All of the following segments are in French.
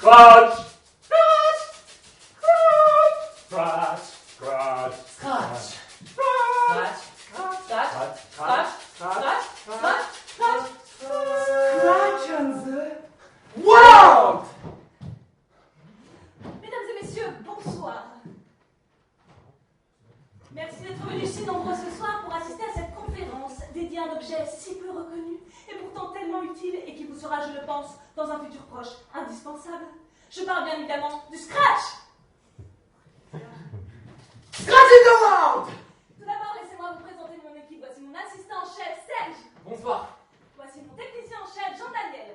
Scratch! Scratch! Scratch! Scratch. Scratch! Scratch. Scratch. Scratch! Scratch. Scratch! Scratch. Scratch on the world! Mesdames et messieurs, bonsoir. Merci d'être venus si nombreux ce soir pour assister à cette conférence dédiée à un objet si peu reconnu et pourtant tellement utile et qui vous sera, je le pense, dans un futur proche, indispensable. Je parle bien évidemment du Scratch. Scratch in the world! Tout d'abord, laissez-moi vous présenter mon équipe. Voici mon assistant en chef, Serge. Bonsoir. Voici mon technicien en chef, Jean-Daniel.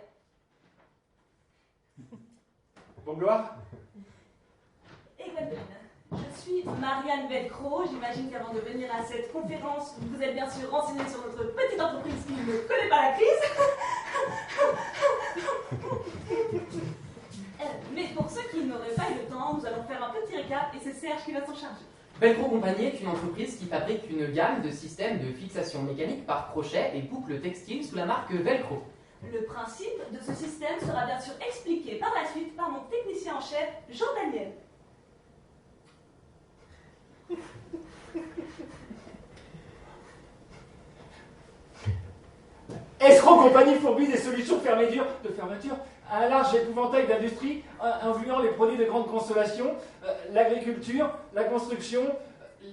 Bonjour. Et Gwendoline. Je suis Marianne Velcro. J'imagine qu'avant de venir à cette conférence, vous êtes bien sûr renseignés sur notre petite entreprise qui ne connaît pas la crise. Mais pour ceux qui n'auraient pas eu le temps, nous allons faire un petit récap et c'est Serge qui va s'en charger. Velcro Compagnie est une entreprise qui fabrique une gamme de systèmes de fixation mécanique par crochet et boucles textiles sous la marque Velcro. Le principe de ce système sera bien sûr expliqué par la suite par mon technicien en chef, Jean-Daniel. Escroc Compagnie fournit des solutions de fermeture à un large épouvantail d'industries incluant les produits de grande consommation, l'agriculture, la construction,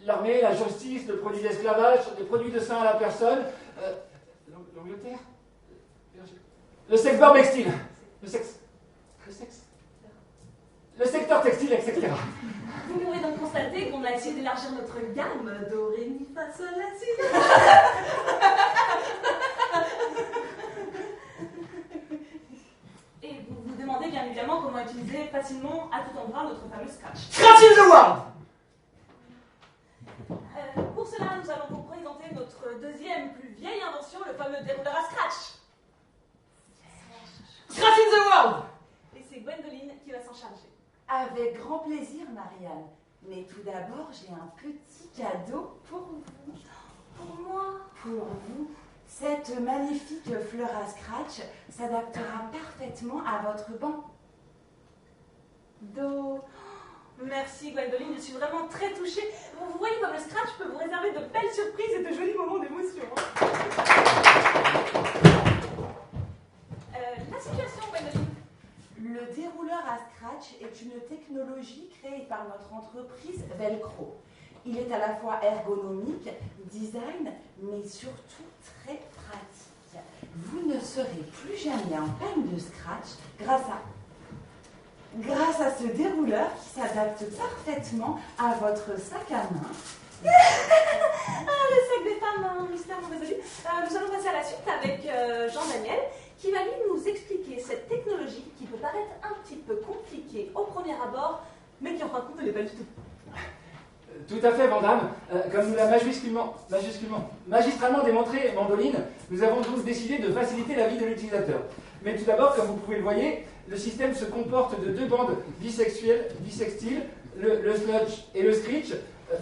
l'armée, la justice, le produit d'esclavage, les produits de soins à la personne, l'Angleterre, le secteur textile, le secteur textile, etc. Vous pourrez donc constater qu'on a essayé d'élargir notre gamme do, ré, mi, fa, sol, la, si. Et vous vous demandez bien évidemment comment utiliser facilement à tout endroit notre fameux Scratch. Scratch in the world! Pour cela, nous allons vous présenter notre deuxième plus vieille invention, le fameux dérouleur à Scratch. Scratch in the world! Et c'est Gwendoline qui va s'en charger. Avec grand plaisir, Marianne. Mais tout d'abord, j'ai un petit cadeau pour vous. Pour moi. Pour vous, cette magnifique fleur à scratch s'adaptera parfaitement à votre banc. Do. Merci Gwendoline, je suis vraiment très touchée. Vous voyez comme le Scratch peut vous réserver de belles surprises et de jolis moments d'émotion. La situation, Gwendoline. Le dérouleur à scratch est une technologie créée par notre entreprise Velcro. Il est à la fois ergonomique, design, mais surtout très pratique. Vous ne serez plus jamais en panne de scratch grâce à ce dérouleur qui s'adapte parfaitement à votre sac à main. Le sac des femmes, mystère non résolu. Nous allons passer à la suite avec Jean-Daniel qui va lui nous expliquer cette technologie qui peut paraître un petit peu compliquée au premier abord, mais qui en fin de compte ne l'est pas du tout. Tout à fait, Vandame. Comme nous l'a magistralement démontré Mandoline, nous avons donc décidé de faciliter la vie de l'utilisateur. Mais tout d'abord, comme vous pouvez le voir, le système se comporte de deux bandes bisextiles, le sludge et le scritch,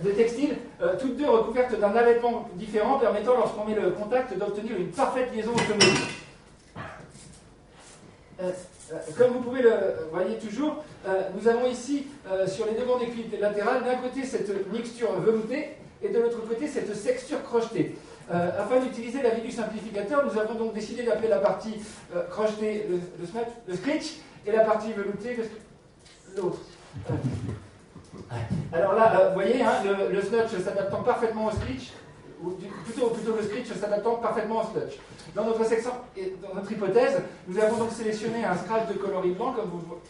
de textile, toutes deux recouvertes d'un allaitement différent permettant, lorsqu'on met le contact, d'obtenir une parfaite liaison automobile. Comme vous pouvez le voyez toujours, nous avons ici, sur les deux bandes latérales, d'un côté cette mixture veloutée et de l'autre côté cette texture crochetée. Afin d'utiliser la vie du simplificateur, nous avons donc décidé d'appeler la partie crochetée le scritch et la partie veloutée l'autre. Alors là, vous voyez, hein, le sludge s'adaptant parfaitement au scritch, ou plutôt le scritch s'adaptant parfaitement au sludge. Dans notre section et dans notre hypothèse, nous avons donc sélectionné un scratch de coloris blanc, comme vous le voyez,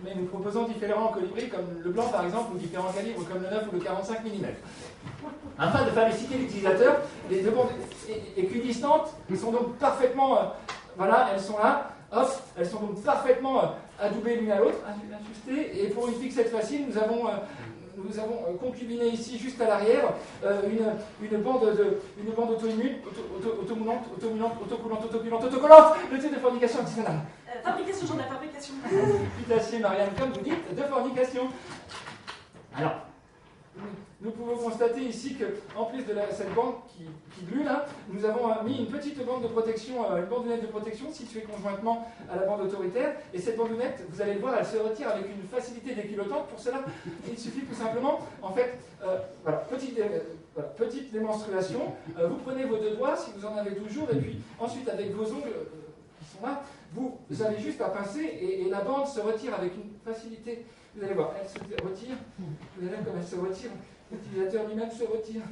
mais nous proposons différents colibris, comme le blanc par exemple, ou différents calibres, comme le 9 ou le 45 mm. Afin de faciliter l'utilisateur, les deux bandes équidistantes sont donc parfaitement, voilà, elles sont là, hop, elles sont donc parfaitement adoubées l'une à l'autre, ajustées, et pour une fixette facile, nous avons concubiné ici, juste à l'arrière, une bande auto-immune, autocollante, le type de fabrication artisanale. Fabrication, j'en ai fabrication. Puis d'acier, Marianne, comme vous dites, de fabrication. Alors, Nous pouvons constater ici qu'en plus de cette bande qui glue là, nous avons mis une petite bande de protection, une bandounette de protection située conjointement à la bande autoritaire. Et cette bandounette, vous allez le voir, elle se retire avec une facilité déculottante. Pour cela, il suffit tout simplement, en fait, petite démonstration. Vous prenez vos deux doigts, si vous en avez toujours, et puis ensuite avec vos ongles qui sont là, vous avez juste à pincer et la bande se retire avec une facilité. Vous allez voir, elle se retire. Vous allez voir comme elle se retire. L'utilisateur lui-même se retire.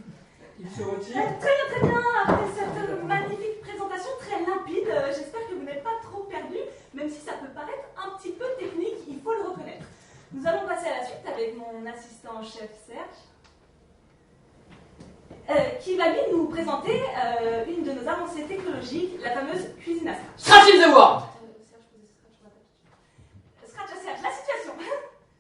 Il se retire. Très bien. Après cette magnifique présentation très limpide, j'espère que vous n'êtes pas trop perdu, même si ça peut paraître un petit peu technique, il faut le reconnaître. Nous allons passer à la suite avec mon assistant chef Serge, qui va lui nous présenter une de nos avancées technologiques, la fameuse cuisine à scratch. Scratch in the World. Scratch à Serge, la situation.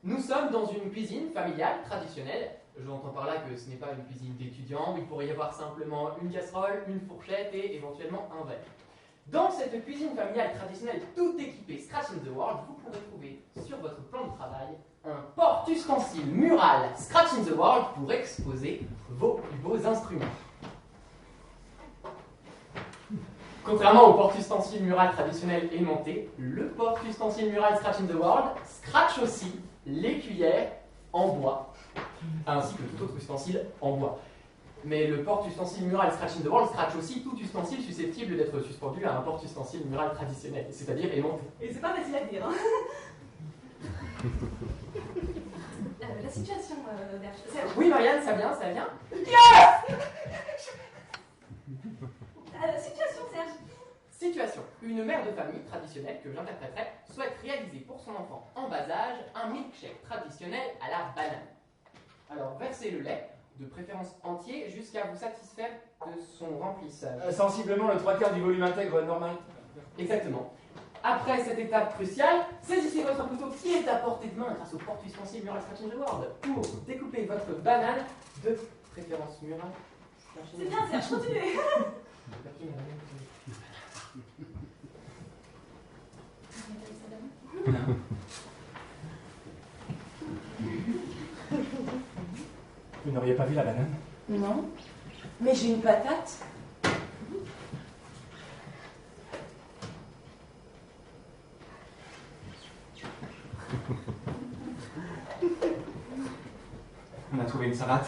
Nous sommes dans une cuisine familiale traditionnelle. J'entends par là que ce n'est pas une cuisine d'étudiants, où il pourrait y avoir simplement une casserole, une fourchette et éventuellement un verre. Dans cette cuisine familiale traditionnelle tout équipée Scratch in the World, vous pourrez trouver sur votre plan de travail un porte-ustensile mural Scratch in the World pour exposer vos plus beaux instruments. Contrairement au porte-ustensile mural traditionnel aimanté, le porte-ustensile mural Scratch in the World scratch aussi les cuillères en bois, ainsi que tout autre ustensile en bois. Mais le porte-ustensile mural Scratch in the World scratch aussi tout ustensile susceptible d'être suspendu à un porte-ustensile mural traditionnel, c'est-à-dire aimanté. Et c'est pas facile à dire. Hein. La situation, Serge. Oui, Marianne, ça vient. Situation, Serge. Situation. Une mère de famille traditionnelle que j'interpréterai souhaite réaliser pour son enfant en bas âge un milkshake traditionnel à la banane. Alors, versez le lait, de préférence entier, jusqu'à vous satisfaire de son remplissage. Sensiblement le 3/4 du volume intègre normal. Exactement. Après cette étape cruciale, saisissez votre couteau qui est à portée de main grâce au porte-ustensile mural Scratch in the World pour découper votre banane, de préférence murale. C'est bien, Serge, continuez. Vous n'auriez pas vu la banane? Non, mais j'ai une patate. On a trouvé une salade.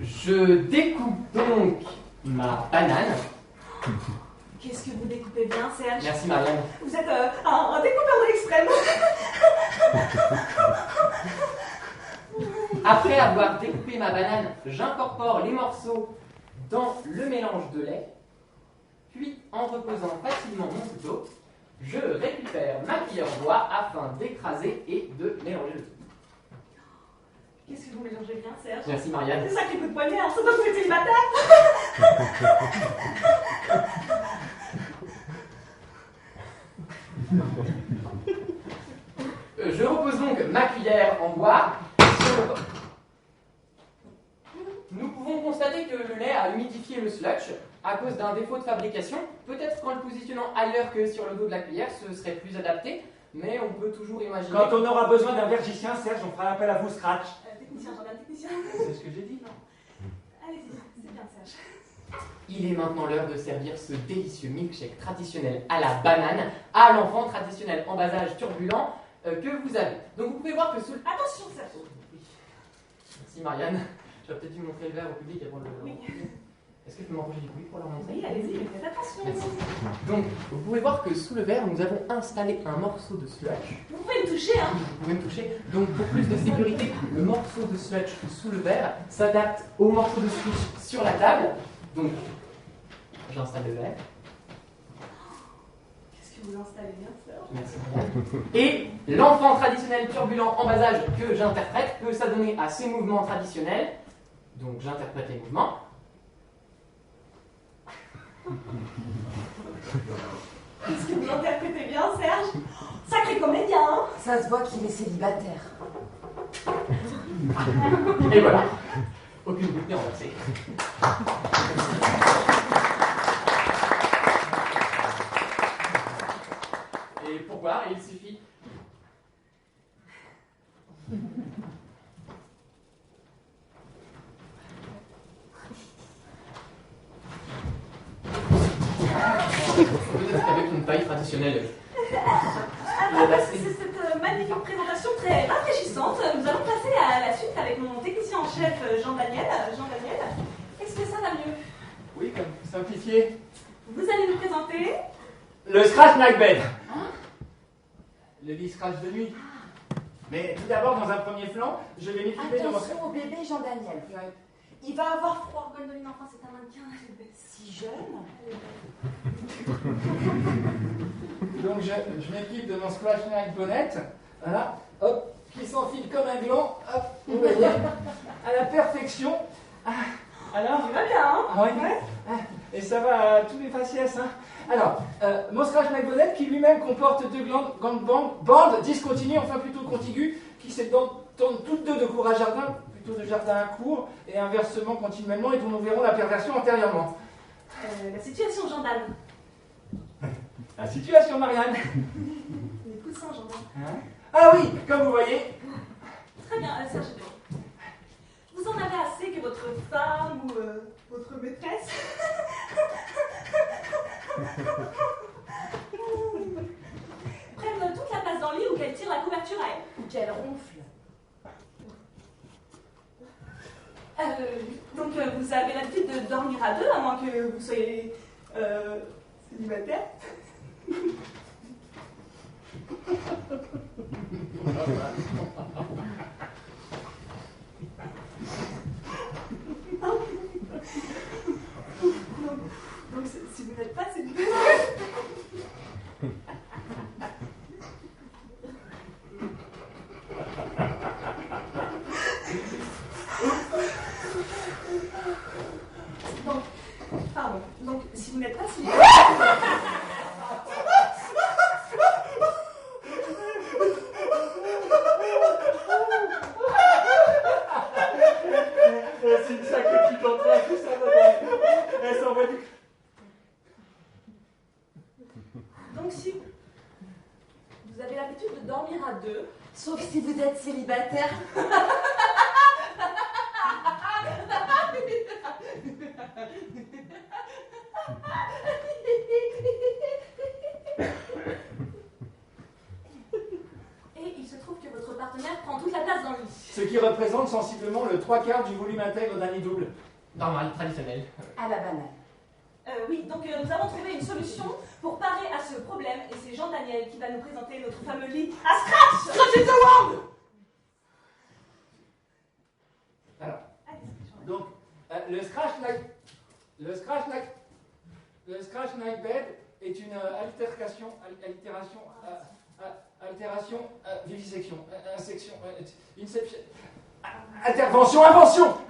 Je découpe donc ma banane. Qu'est-ce que vous découpez bien, Serge? Merci Marianne. Vous êtes un découpeur de l'extrême. Après avoir découpé ma banane, j'incorpore les morceaux dans le mélange de lait. Puis, en reposant facilement mon couteau, je récupère ma cuillère en bois afin d'écraser et de mélanger le tout. Qu'est-ce que vous mélangez bien, Serge? Merci Marianne. C'est ça qui coup de poignet, hein. C'est donc que c'était une patate. Je repose donc ma cuillère en bois sur le bord. Nous pouvons constater que le lait a humidifié le sludge à cause d'un défaut de fabrication. Peut-être qu'en le positionnant ailleurs que sur le dos de la cuillère, ce serait plus adapté, mais on peut toujours imaginer... Quand on aura besoin d'un vergicien, Serge, on fera appel à vous, Scratch. Technicien, j'en ai un technicien. C'est ce que j'ai dit, non? Allez-y, c'est bien, Serge. Il est maintenant l'heure de servir ce délicieux milkshake traditionnel à la banane à l'enfant traditionnel en bas âge turbulent que vous avez. Donc vous pouvez voir que sous... Attention, Serge. Oui. Merci Marianne. J'aurais peut-être dû montrer le verre au public avant de le... Oui. Est-ce que je peux m'approcher du public pour leur montrer? Oui, allez-y, mais faites attention. Merci. Donc, vous pouvez voir que sous le verre, nous avons installé un morceau de sludge. Vous pouvez me toucher, hein. Vous pouvez me toucher. Donc, pour plus de sécurité, le morceau de sludge sous le verre s'adapte au morceau de sludge sur la table. Donc, j'installe le verre. Qu'est-ce que vous installez bien, Serge? Merci. Et l'enfant traditionnel turbulent en bas âge que j'interprète peut s'adonner à ces mouvements traditionnels. Donc, j'interprète les mouvements. Est-ce que vous interprétez bien, Serge? Sacré comédien, hein. Ça se voit qu'il est célibataire. Et voilà. Aucune bouteille renversée. Et pourquoi mouchoir et il suffit. Peut-être qu'avec une taille traditionnelle. Après cette magnifique présentation très rafraîchissante, nous allons passer à la suite avec mon technicien en chef Jean-Daniel. Jean-Daniel, est-ce que ça va mieux? Oui, comme simplifié. Vous allez nous présenter Le Scratch Night Bed. Le lit Scratch de nuit. Mais tout d'abord, dans un premier plan, je vais m'équiper de mon... Attention au bébé Jean-Daniel. Ouais. Il va avoir froid. Gwendoline, enfin, c'est un mannequin. Si jeune. Donc je m'équipe de mon Scratch Night Bonnet. Voilà. Hop, qui s'enfile comme un gland. Hop, vous voyez, à la perfection. Alors, Tu vas bien, hein? ah oui. Et ça va à tous les faciès. Hein. Alors, mon Scratch Night Bonnet qui lui-même comporte deux bandes discontinues, enfin plutôt contiguës, qui s'étendent toutes deux de cour à jardin, plutôt de jardin à cour, et inversement continuellement, et dont nous verrons la perversion antérieurement. La situation, Jean-Dan. La situation, Marianne. Les coussins, Jean-Dan. Hein? Ah oui, comme vous voyez. Très bien, Serge. Vous en avez assez que votre femme ou votre maîtresse prenne toute la place dans le lit ou qu'elle tire la couverture à elle. Ou qu'elle ronfle. Donc vous avez l'habitude de dormir à deux, à moins que vous soyez célibataire. Donc si vous n'êtes pas célibataire. Donc, si vous n'êtes pas célibataire. C'est une sacrée petite entrée, tout ça, elle s'envoie du... Donc, si vous avez l'habitude de dormir à deux, Sauf si vous êtes célibataire. et il se trouve que votre partenaire prend toute la place dans le lit. Ce qui représente sensiblement le 3/4 du volume intègre d'un lit double. Normal, traditionnel. À la banane. Oui, donc nous avons trouvé une solution pour parer à ce problème et c'est Jean-Daniel qui va nous présenter notre fameux lit à Scratch. Scratch is the world. Alors, donc, le Scratch Night Bed est une vivisection,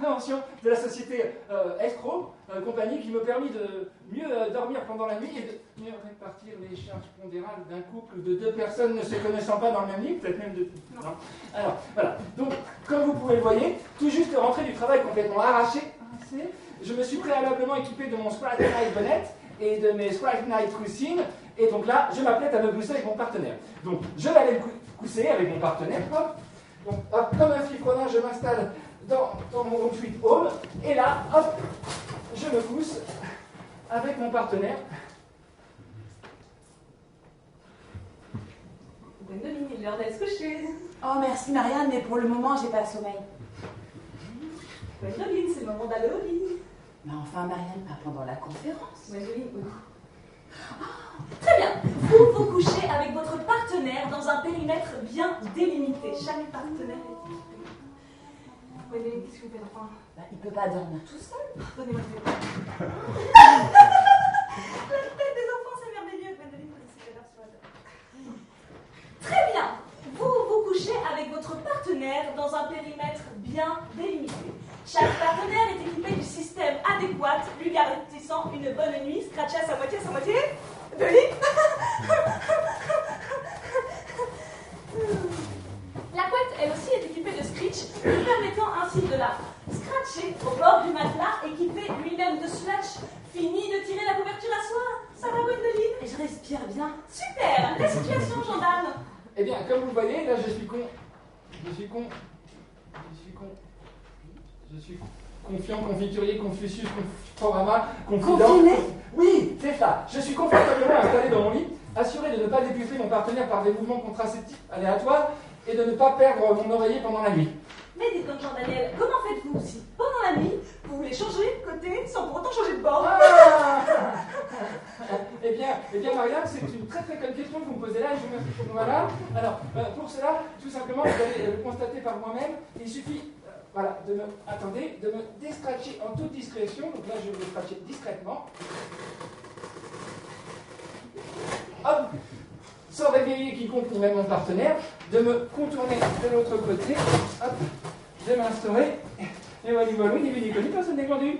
invention de la société Escroc, compagnie qui me permet de mieux dormir pendant la nuit et de mieux répartir les charges pondérales d'un couple de deux personnes ne se connaissant pas dans le même lit, peut-être même de... Non. Alors, voilà. Donc, comme vous pouvez le voir, tout juste rentré du travail complètement arraché, je me suis préalablement équipé de mon Scratch Night Bonnet et de mes Scratch Night Coussines, et donc là, je m'apprête à me gousser avec mon partenaire. Donc, je vais aller me gousser avec mon partenaire, hop. Donc, hop, comme un fifronnant, je m'installe dans mon home sweet home, et là, hop, je me pousse avec mon partenaire. Gwendoline, il est l'heure d'aller se coucher. Oh merci Marianne, mais pour le moment j'ai pas sommeil. Gwendoline, c'est le moment d'aller au lit. Mais enfin Marianne, pas pendant la conférence. Gwendoline, oui. Très bien. Vous vous couchez avec votre partenaire dans un périmètre bien délimité. Chaque partenaire est équipé. Gwendoline, qu'est-ce que vous faites enfin? Il peut pas dormir tout seul. Donnez-moi le téléphone. La tête des enfants, c'est merveilleux. Gwendoline, vous laissez l'heure sur la table. Très bien. Vous vous couchez avec votre partenaire dans un périmètre bien délimité. Chaque partenaire est équipé du système adéquat, lui garantissant une bonne nuit, scratchée à sa moitié de lit. La couette, elle aussi, est équipée de scritch, lui permettant ainsi de la scratcher au bord du matelas, équipé lui-même de slutch. Fini de tirer la couverture à soie. Ça va, Gwendoline? Et je respire bien. Super. La situation, Jordan? Eh bien, comme vous le voyez, là je suis confiant, confiturier, Confucius, Conforama, confident. Confiné? Oui, c'est ça. Je suis confortablement installé dans mon lit, assuré de ne pas dépuceler mon partenaire par des mouvements contraceptifs aléatoires et de ne pas perdre mon oreiller pendant la nuit. Mais dites donc, Jean-Daniel, comment faites-vous si, pendant la nuit, vous voulez changer de côté sans pour autant changer de bord? Ah eh bien, Marianne, c'est une très très bonne question que vous me posez là. Voilà. Alors, pour cela, tout simplement, vous allez le constater par moi-même. Il suffit, de me descratcher en toute discrétion. Donc là, je vais le scratcher discrètement. Hop, sans réveiller quiconque ni même mon partenaire, de me contourner de l'autre côté, hop, de m'instaurer. Et voilà, ni vu ni connu, personne n'est glandu.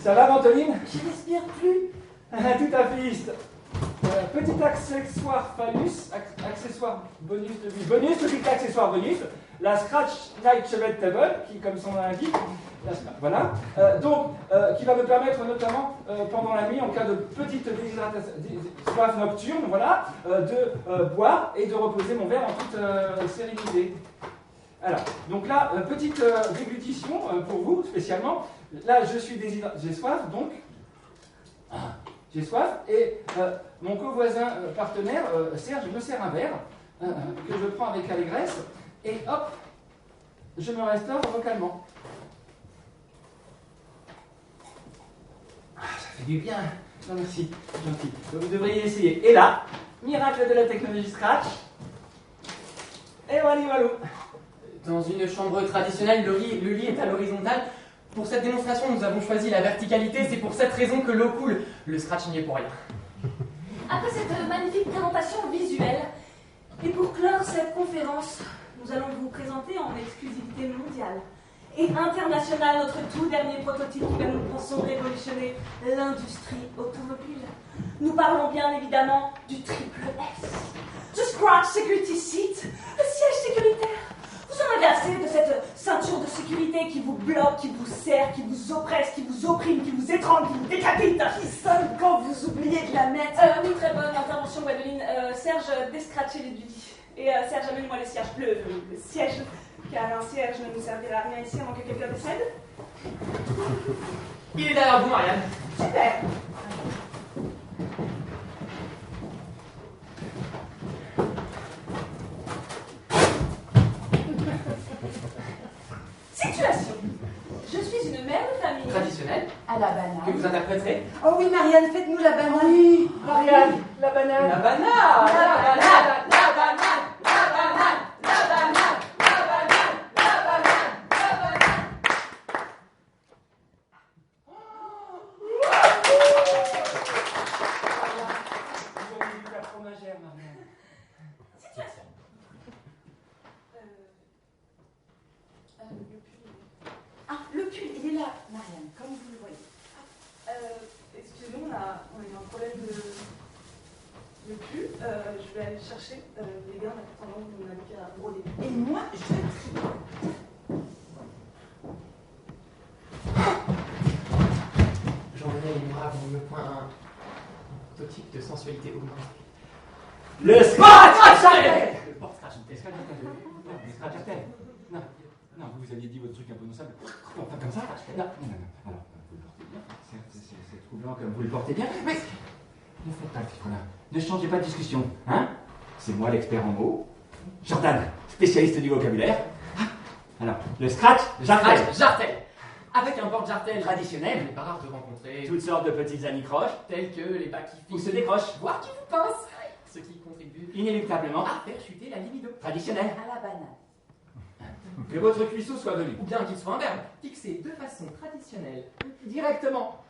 Ça va, Antoline? Je respire plus. Tout à fait. Petit accessoire phallus, accessoire bonus de vie. Bonus, petit accessoire bonus. La Scratch Night Chevet Table, qui, comme son nom l'indique, voilà. Qui va me permettre notamment, pendant la nuit, en cas de petite soif nocturne, voilà, de boire et de reposer mon verre en toute sérénité. Alors, donc là, petite déglutition pour vous, spécialement. Là, je suis déshydraté, j'ai soif, donc. J'ai soif, et mon co-voisin partenaire, Serge, me sert un verre que je prends avec allégresse, et hop, je me restaure vocalement. Ah, ça fait du bien. Non, merci, gentil. Vous devriez essayer. Et là, miracle de la technologie Scratch. Et voilà. Dans une chambre traditionnelle, le lit est à l'horizontale. Pour cette démonstration, nous avons choisi la verticalité. C'est pour cette raison que l'eau coule. Le Scratch n'y est pour rien. Après cette magnifique présentation visuelle, et pour clore cette conférence, nous allons vous présenter en exclusivité mondiale et internationale notre tout dernier prototype qui va, nous pensons, révolutionner l'industrie automobile. Nous parlons bien évidemment du triple S, The Scratch Security Seat, le siège sécuritaire. Vous en avez assez de cette ceinture de sécurité qui vous bloque, qui vous serre, qui vous oppresse, qui vous opprime, qui vous étrangle, qui vous décapite, qui sonne quand vous oubliez de la mettre. Oui, très bonne intervention, Gwendoline. Serge, descratchez les du lit. Et Serge, amène-moi le siège bleu, le siège, car un siège ne nous servira à rien ici avant que quelqu'un décède. Il est derrière vous, Marianne. Super. Situation. Je suis une mère de famille. Traditionnelle, À la banane. que vous interpréterez. Oh oui, Marianne, faites-nous la banane. Oui, Marianne, la banane. La banane, la banane, la banane, la banane, la banane, la banane, la banane, la banane. Vous avez vu la fromagère, Marianne. Situation. Le pull, il est là, Marianne, comme vous le voyez. Excusez-nous, on a eu un problème de pull. Je vais aller chercher les gars, pendant que vous n'avez qu'à broder. Et moi, je trie. Jean-Daniel et moi avons mis au point un prototype de sensualité augmentée. Le Scratch Jartel. Le porte-Scratch. Le Scratch Jartel. Non, vous aviez dit votre truc imprononçable. Enfin, comme ça. Non. Alors, vous le portez bien. C'est troublant comme vous le portez bien. Mais ne faites pas le filtre là. Ne changez pas de discussion. Hein? C'est moi l'expert en mots. Jordan, spécialiste du vocabulaire. Alors, le Scratch Jartel. Scratch Jartel. Avec un porte-Jartel Traditionnel. il n'est pas rare de rencontrer Toutes sortes de petites anicroches tels que les bas qui ou fixent, se décrochent. voire qui vous pincent, ce qui contribue Inéluctablement. à faire chuter la libido. Traditionnel. À la banane. Que votre cuisseau soit velu. Ou bien qu'il soit un verbe fixé de façon traditionnelle. Directement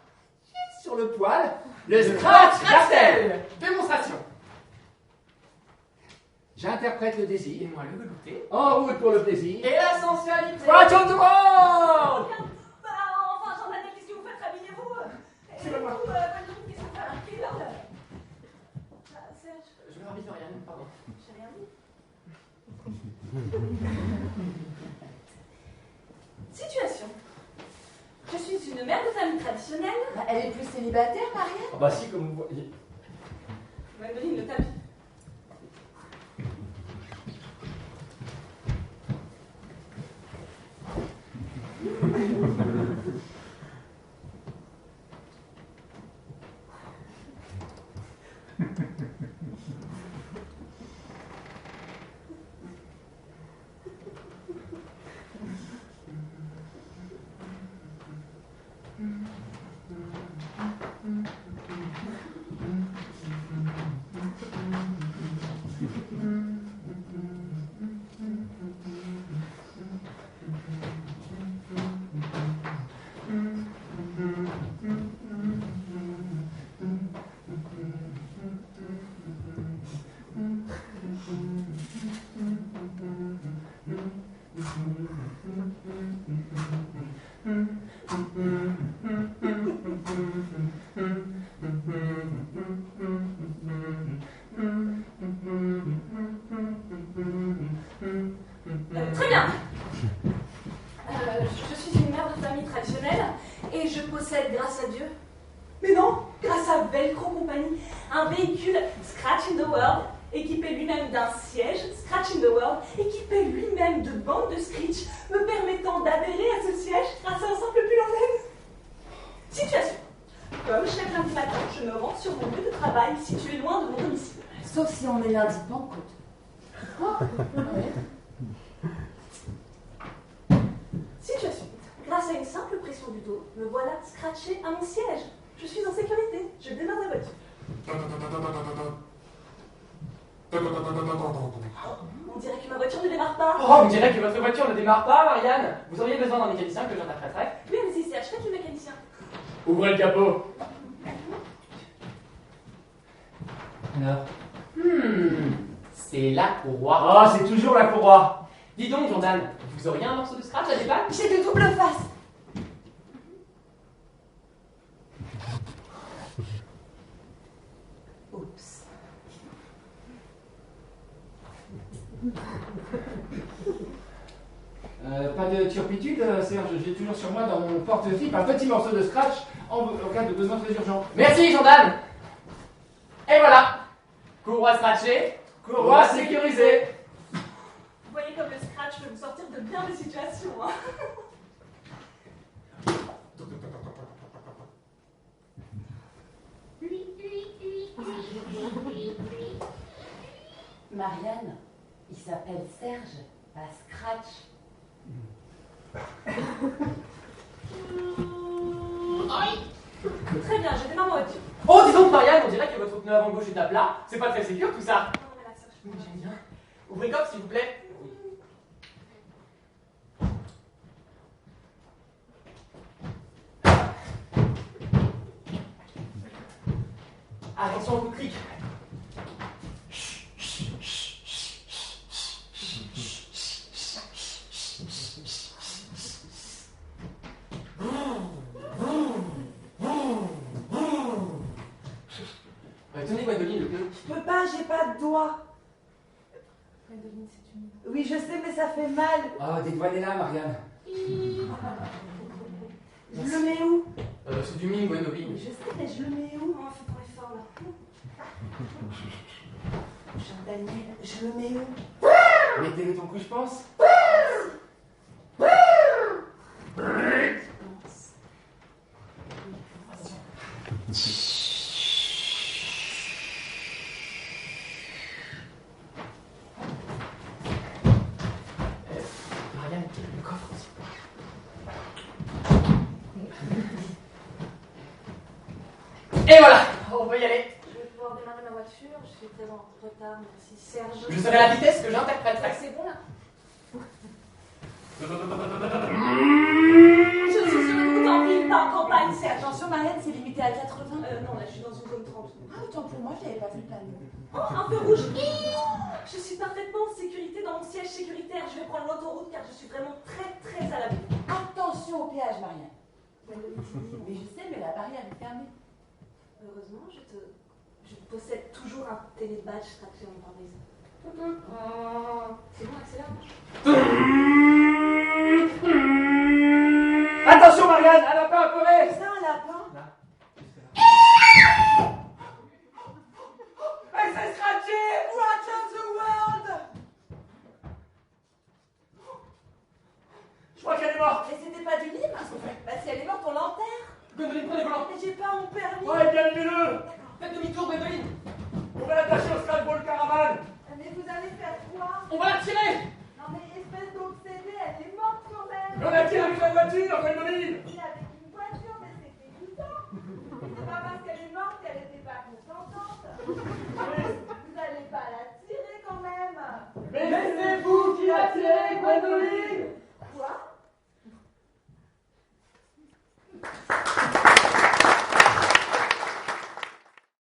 sur le poil. Le Scratch Scratch Jartel. Jartel. Démonstration. J'interprète le Et désir. moi le velouté. En route pour le plaisir. Et la sensualité. Scratch on the world. Enfin, Jean-Daniel, qu'est-ce que vous faites? Habillez-vous. Et vous, Gwendoline, qu'est-ce que vous faites? Qui est là? Serge, Je me rabis Marianne, pardon. j'ai rien dit. Situation. Je suis une mère de famille traditionnelle. Elle est plus célibataire, Marianne? Ah bah si, comme vous voyez. Ouais, Gwendoline, le tapis. Très bien. Je suis une mère de famille traditionnelle et je possède, grâce à Dieu, mais non, grâce à Velcro Company, un véhicule Scratch in the World, équipé lui-même d'un siège Scratch in the World, équipé lui-même de bandes de scritch, me permettant d'adhérer à ce siège grâce à un simple pull en laine. Situation. Comme chaque lundi matin, je me rends sur mon lieu de travail situé loin de mon domicile. Sauf si on est lundi Pentecôte. Situation. Grâce à une simple pression du dos, me voilà scratché à mon siège. Je suis en sécurité. Je démarre la voiture. On dirait que ma voiture ne démarre pas. Oh, on dirait que votre voiture ne démarre pas, Marianne. Vous auriez besoin d'un mécanicien que j'interpréterai. Oui, allez-y, Serge, faites le mécanicien. Ouvrez le capot. Alors? C'est la courroie. Oh, c'est toujours la courroie. Dis donc, Jordan, vous auriez un morceau de scratch à dépanner? J'ai de double face. Oups. Pas de turpitude, Serge. J'ai toujours sur moi dans mon porte-flip un petit morceau de scratch en cas de besoin très urgent. Merci, Jordan. Et voilà. Courroie scratchée. Courroie sécurisée. Vous voyez comme le scratch peut vous sortir de bien des situations. Hein. Marianne, il s'appelle Serge, pas Scratch. Très bien, je démarre ma voiture. Oh, dis donc, Marianne, on dirait que votre pneu avant gauche est à plat. C'est pas très sécure tout ça. Non, mais là, ça, je peux pas. J'aime bien. Ouvrez le coffre, s'il vous plaît. Attention au coup de cric. Tenez, Gwendoline, le pneu. Je peux pas, j'ai pas de doigts. Gwendoline, c'est humide. Oui, je sais, mais ça fait mal. Oh, dédouanez-la, Marianne. Je le mets où? C'est du mime, Gwendoline. Je sais, mais je le mets où? Oh, fais ton effort, là. Jean-Daniel, je le mets où? Mettez-le ton coup, je pense. Marianne, le coffre aussi. Et voilà, on peut y aller. Je vais pouvoir démarrer ma voiture. Je suis très en retard. Merci, Serge. Je serai à la vitesse que j'interpréterai. C'est bon, là. Je Je suis sur une route en ville, pas en campagne, Serge. Attention, Marianne, c'est limité à 80. Non, là, je suis dans une zone 30. Ah, autant pour moi, je l'avais pas vu le panneau. Oh, un feu rouge. Je suis parfaitement en sécurité dans mon siège sécuritaire. Je vais prendre l'autoroute car je suis vraiment très, très à l'abri. Attention au péage, Marianne. Gwendoline, c'est dit. Mais je sais, mais la barrière est fermée. Heureusement, je possède toujours un télébadge strappé en pare-brise. C'est bon, accélère. Attention, Marianne, un lapin à forêt. C'est un lapin? Là, juste là. est morte. Mais c'était pas du lime. Bah si elle est morte, on l'enterre. Gwendoline, prenez le volant. Mais j'ai pas mon permis. Ouais, bien le. Faites demi-tour, Gwendoline. On va l'attacher au stade pour le caravane. Mais vous allez faire quoi? On va la tirer. Non mais espèce d'obsédée, elle est morte quand même. On la tire avec la voiture, Gwendoline.